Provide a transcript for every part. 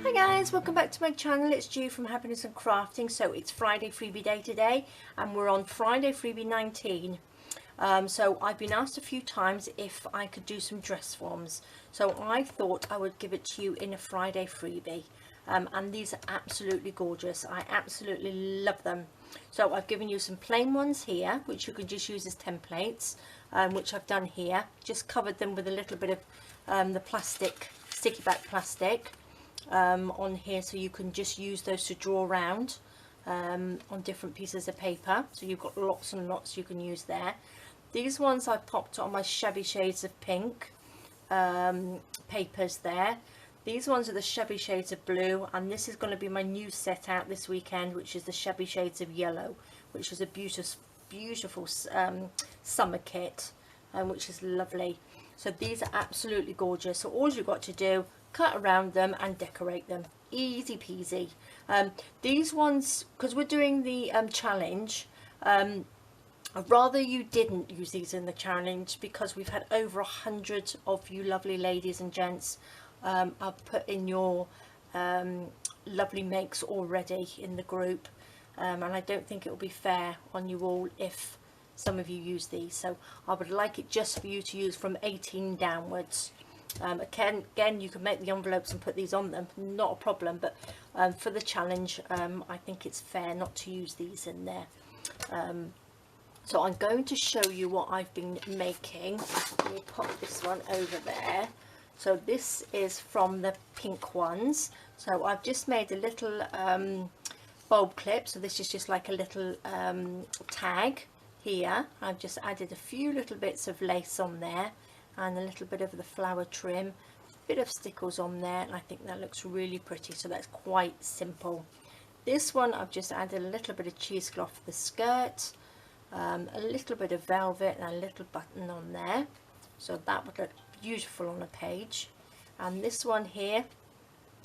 Hi guys, welcome back to my channel. It's Ju from Happiness and Crafting. So it's Friday freebie day today and we're on Friday freebie 19. So I've been asked a few times if I could do some dress forms, so I thought I would give it to you in a Friday freebie. And these are absolutely gorgeous. I absolutely love them. So I've given you some plain ones here which you can just use as templates, which I've done here. Just covered them with a little bit of the plastic, sticky back plastic on here, so you can just use those to draw around on different pieces of paper. So you've got lots and lots you can use there. These ones I popped on my Shabby Shades of Pink papers there. These ones are the Shabby Shades of Blue, and this is going to be my new set out this weekend, which is the Shabby Shades of Yellow, which is a beautiful summer kit, which is lovely. So these are absolutely gorgeous. So all you've got to do, cut around them and decorate them. Easy peasy. These ones, because we're doing the challenge, I'd rather you didn't use these in the challenge, because we've had over 100 of you lovely ladies and gents I've put in your lovely makes already in the group, and I don't think it will be fair on you all if some of you use these. So I would like it just for you to use from 18 downwards. Again, you can make the envelopes and put these on them, not a problem, but for the challenge I think it's fair not to use these in there. So I'm going to show you what I've been making. Let me pop this one over there. So this is from the pink ones. So I've just made a little bulb clip. So this is just like a little tag here. I've just added a few little bits of lace on there and a little bit of the flower trim, a bit of stickles on there, and I think that looks really pretty. So that's quite simple. This one I've just added a little bit of cheesecloth for the skirt, a little bit of velvet and a little button on there, so that would look beautiful on a page. And this one here,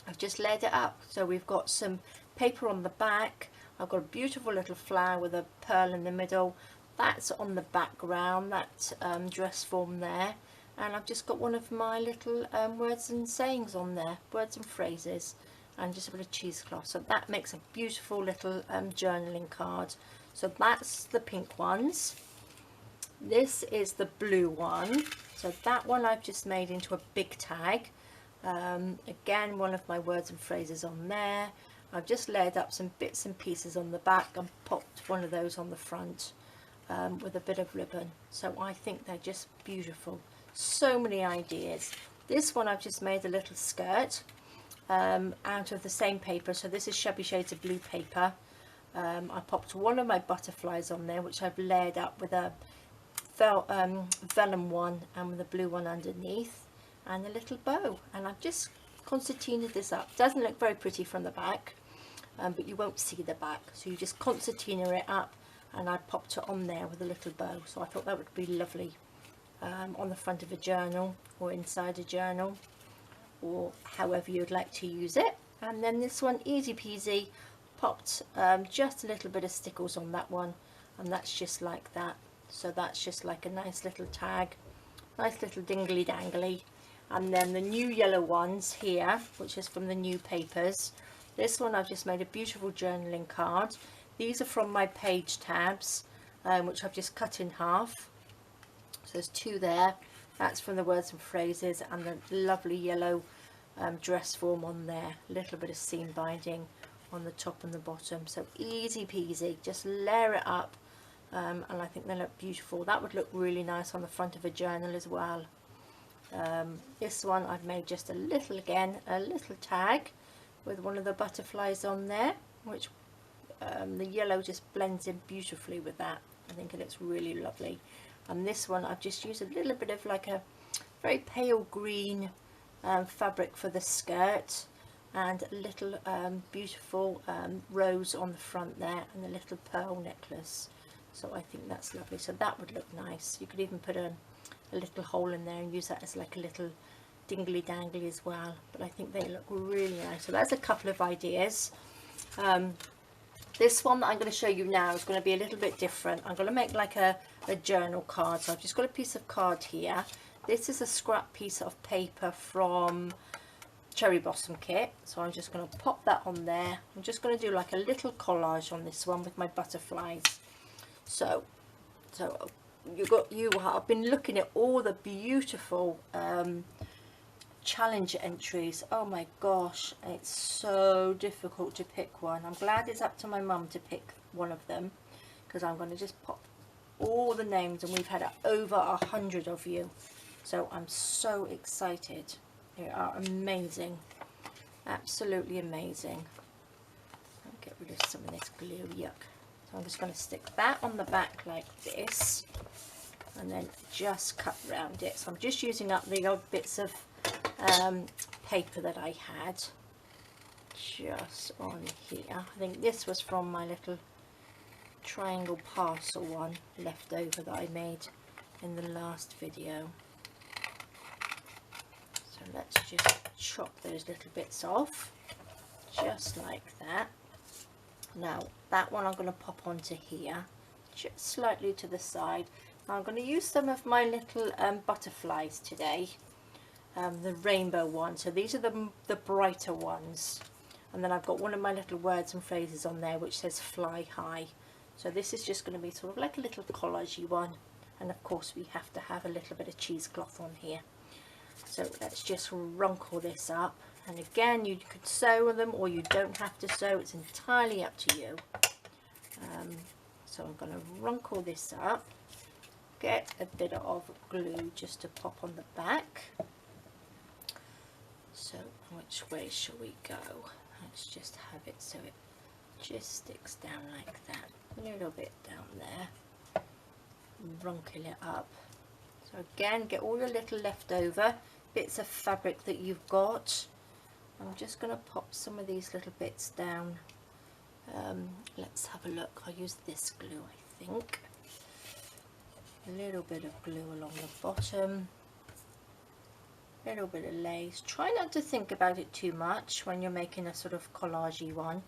I've just laid it up, so we've got some paper on the back. I've got a beautiful little flower with a pearl in the middle. That's on the background, that dress form there. And I've just got one of my little words and sayings on there, words and phrases, and just a bit of cheesecloth. So that makes a beautiful little journaling card. So that's the pink ones. This is the blue one. So that one I've just made into a big tag. Again, one of my words and phrases on there. I've just laid up some bits and pieces on the back and popped one of those on the front with a bit of ribbon. So I think they're just beautiful. So many ideas. This one I've just made a little skirt out of the same paper. So this is Shabby Shades of Blue paper. I popped one of my butterflies on there, which I've layered up with a vellum one and with a blue one underneath, and a little bow. And I've just concertinaed this up. Doesn't look very pretty from the back, but you won't see the back, so you just concertina it up, and I popped it on there with a little bow. So I thought that would be lovely on the front of a journal or inside a journal, or however you'd like to use it. And then this one, easy peasy, popped just a little bit of stickles on that one, and that's just like that. So that's just like a nice little tag, nice little dingly dangly. And then the new yellow ones here, which is from the new papers. This one I've just made a beautiful journaling card. These are from my page tabs, which I've just cut in half. So there's two there. That's from the words and phrases, and the lovely yellow dress form on there. A little bit of seam binding on the top and the bottom. So easy peasy, just layer it up, and I think they look beautiful. That would look really nice on the front of a journal as well. This one I've made just a little, again, a little tag with one of the butterflies on there, which the yellow just blends in beautifully with that. I think it looks really lovely. And this one I've just used a little bit of like a very pale green fabric for the skirt, and a little beautiful rose on the front there, and a little pearl necklace. So I think that's lovely. So that would look nice. You could even put a little hole in there and use that as like a little dingly dangly as well. But I think they look really nice. So that's a couple of ideas. This one that I'm going to show you now is going to be a little bit different. I'm going to make like a journal card. So I've just got a piece of card here. This is a scrap piece of paper from cherry blossom kit, so I'm just going to pop that on there. I'm just going to do like a little collage on this one with my butterflies. So I've been looking at all the beautiful challenge entries. Oh my gosh, it's so difficult to pick one. I'm glad it's up to my mum to pick one of them, because I'm going to just pop all the names, and we've had over 100 of you, so I'm so excited. They are amazing, absolutely amazing. I'll get rid of some of this glue, yuck. So I'm just going to stick that on the back like this, and then just cut around it. So I'm just using up the odd bits of paper that I had just on here. I think this was from my little triangle parcel one left over that I made in the last video. So let's just chop those little bits off just like that. Now that one I'm going to pop onto here just slightly to the side. Now I'm going to use some of my little butterflies today, the rainbow one. So these are the brighter ones, and then I've got one of my little words and phrases on there which says fly high. So this is just going to be sort of like a little collagey one, and of course we have to have a little bit of cheesecloth on here. So let's just runkle this up, and again you could sew them or you don't have to sew, it's entirely up to you. So I'm going to runkle this up, get a bit of glue just to pop on the back. So which way shall we go? Let's just have it so it just sticks down like that, a little bit down there, runkle it up. So again, get all your little leftover bits of fabric that you've got. I'm just going to pop some of these little bits down. Let's have a look. I'll use this glue, I think. A little bit of glue along the bottom, a little bit of lace. Try not to think about it too much when you're making a sort of collagey one.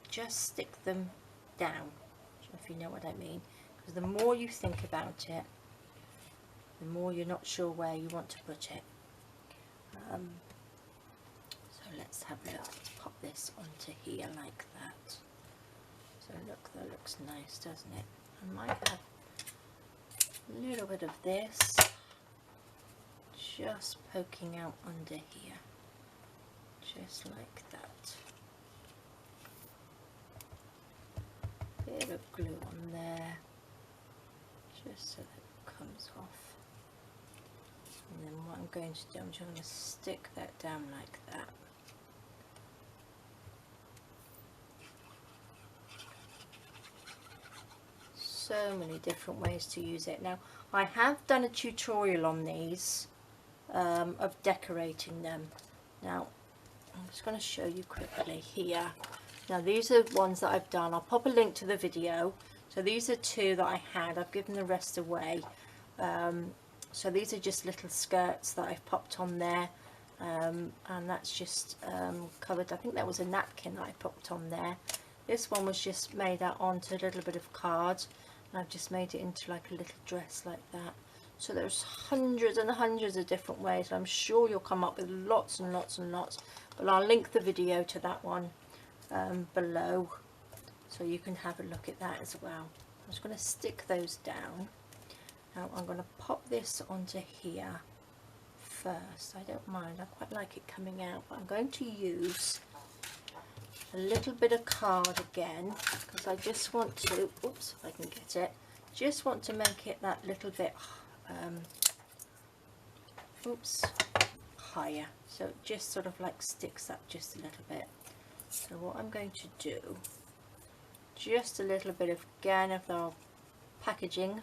Just stick them down, if you know what I mean, because the more you think about it, the more you're not sure where you want to put it. So let's have a look. Let's pop this onto here like that. So look, that looks nice, doesn't it? I might have a little bit of this just poking out under here, just like that. Bit of glue on there, just so that it comes off. And then what I'm going to do, I'm just going to stick that down like that. So many different ways to use it. Now I have done a tutorial on these of decorating them. Now I'm just going to show you quickly here. Now these are ones that I've done. I'll pop a link to the video. So these are two that I had. I've given the rest away. So these are just little skirts that I've popped on there, and that's just covered. I think that was a napkin that I popped on there. This one was just made out onto a little bit of card, and I've just made it into like a little dress like that. So there's hundreds and hundreds of different ways. I'm sure you'll come up with lots and lots and lots, but I'll link the video to that one below, so you can have a look at that as well. I'm just going to stick those down. Now I'm going to pop this onto here first. I don't mind, I quite like it coming out, but I'm going to use a little bit of card again, because I just want to, oops, if I can get it, just want to make it that little bit higher, so it just sort of like sticks up just a little bit. So what I'm going to do, just a little bit of, again, of the packaging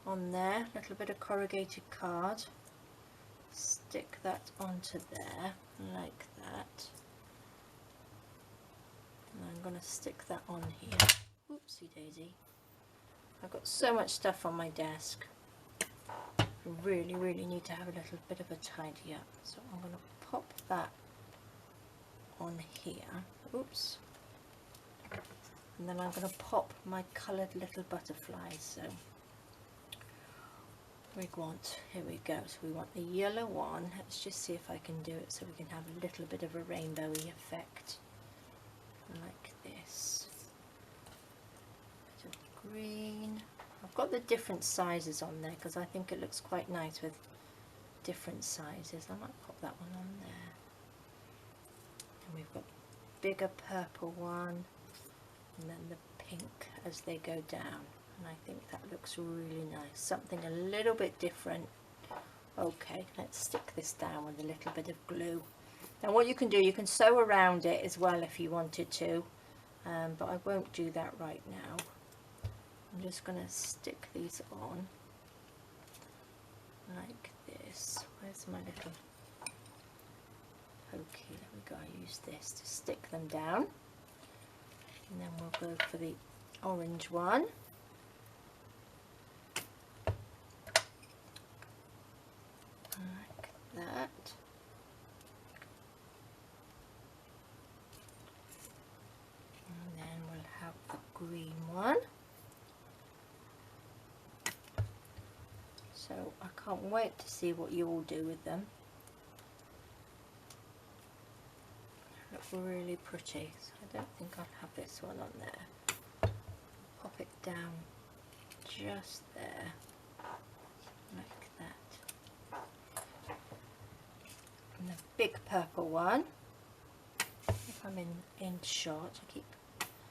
on there, a little bit of corrugated card, stick that onto there like that, and I'm going to stick that on here. Oopsie daisy, I've got so much stuff on my desk. I really need to have a little bit of a tidy up, so I'm going to pop that on here. Oops. And then I'm going to pop my coloured little butterflies. So here we go, so we want the yellow one. Let's just see if I can do it so we can have a little bit of a rainbowy effect like this. Bit of green. I've got the different sizes on there because I think it looks quite nice with different sizes. I might pop that one on there. And we've got bigger purple one and then the pink as they go down. And I think that looks really nice. Something a little bit different. Okay, let's stick this down with a little bit of glue. Now what you can do, you can sew around it as well if you wanted to, but I won't do that right now. I'm just going to stick these on like this. Where's my little pokey? There we go. I use this to stick them down, and then we'll go for the orange one. Like that. And then we'll have the green one. So I can't wait to see what you all do with them. They look really pretty. So I don't think I'll have this one on there. Pop it down just there, like that. And the big purple one. If I'm in shot,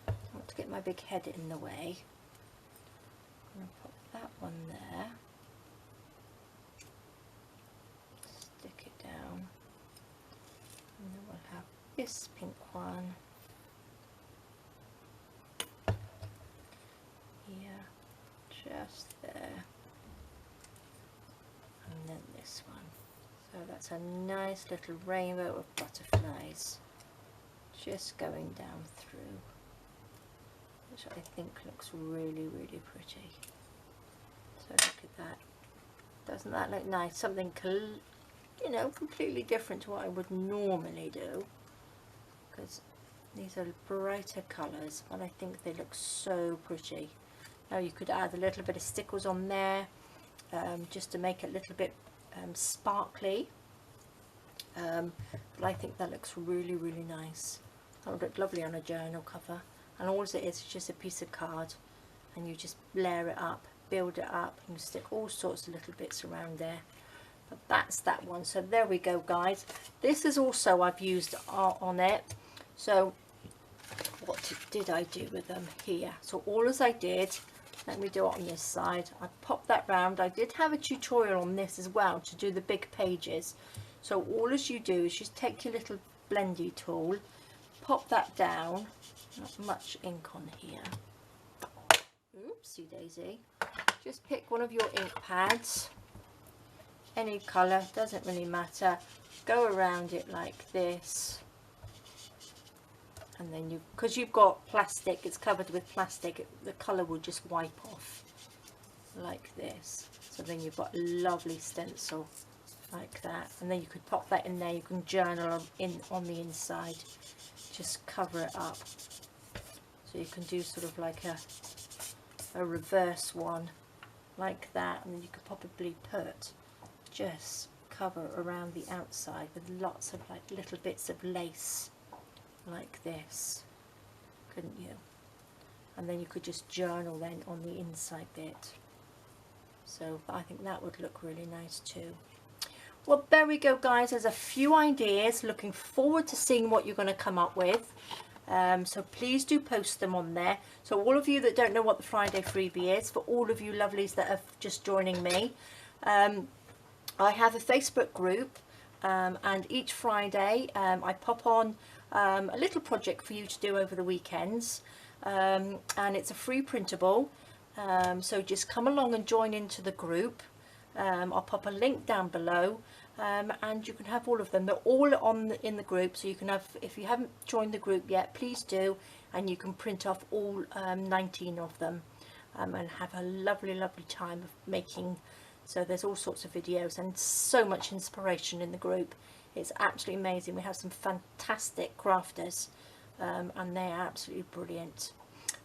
I want to get my big head in the way. I'm going to pop that one there. And then we'll have this pink one here, just there, and then this one. So that's a nice little rainbow of butterflies just going down through, which I think looks really, really pretty. So look at that. Doesn't that look nice? Something you know, completely different to what I would normally do, because these are brighter colours, but I think they look so pretty. Now you could add a little bit of stickles on there, just to make it a little bit sparkly, but I think that looks really, really nice. That would look lovely on a journal cover, and all it is just a piece of card, and you just layer it up, build it up, and you stick all sorts of little bits around there. But that's that one. So there we go, guys. This is also I've used on it. So what did I do with them here? So all as I did, let me do it on this side. I popped that round. I did have a tutorial on this as well to do the big pages. So all as you do is just take your little blendy tool, pop that down. Not much ink on here. Oopsie daisy. Just pick one of your ink pads. Any colour, doesn't really matter. Go around it like this, and then because you've got plastic, it's covered with plastic, the colour will just wipe off like this. So then you've got a lovely stencil like that, and then you could pop that in there. You can journal on the inside, just cover it up. So you can do sort of like a reverse one like that, and then you could probably put just cover around the outside with lots of like little bits of lace like this, couldn't you? And then you could just journal then on the inside bit. So I think that would look really nice too. Well, there we go, guys. There's a few ideas. Looking forward to seeing what you're going to come up with. So please do post them on there. So all of you that don't know what the Friday freebie is, for all of you lovelies that are just joining me, I have a Facebook group, and each Friday I pop on a little project for you to do over the weekends, and it's a free printable, so just come along and join into the group. I'll pop a link down below, and you can have all of them. They're all in the group, so you can have, if you haven't joined the group yet, please do, and you can print off all 19 of them, and have a lovely time of making. So there's all sorts of videos and so much inspiration in the group. It's absolutely amazing. We have some fantastic crafters, and they're absolutely brilliant.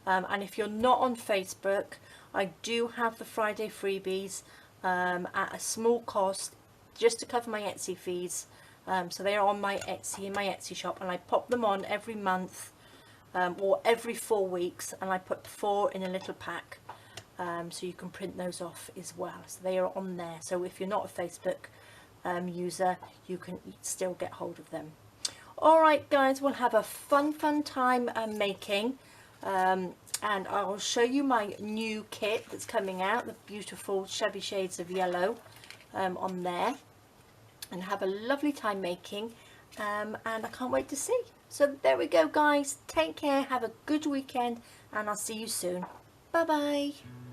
And if you're not on Facebook, I do have the Friday freebies at a small cost, just to cover my Etsy fees. So they are on my Etsy, in my Etsy shop, and I pop them on every month, or every 4 weeks, and I put 4 in a little pack, so you can print those off as well. So they are on there, so if you're not a Facebook user, you can still get hold of them. Alright guys, we'll have a fun time making, and I'll show you my new kit that's coming out, the beautiful Shabby Shades of Yellow, on there, and have a lovely time making, and I can't wait to see. So there we go guys, take care, have a good weekend, and I'll see you soon. Bye bye.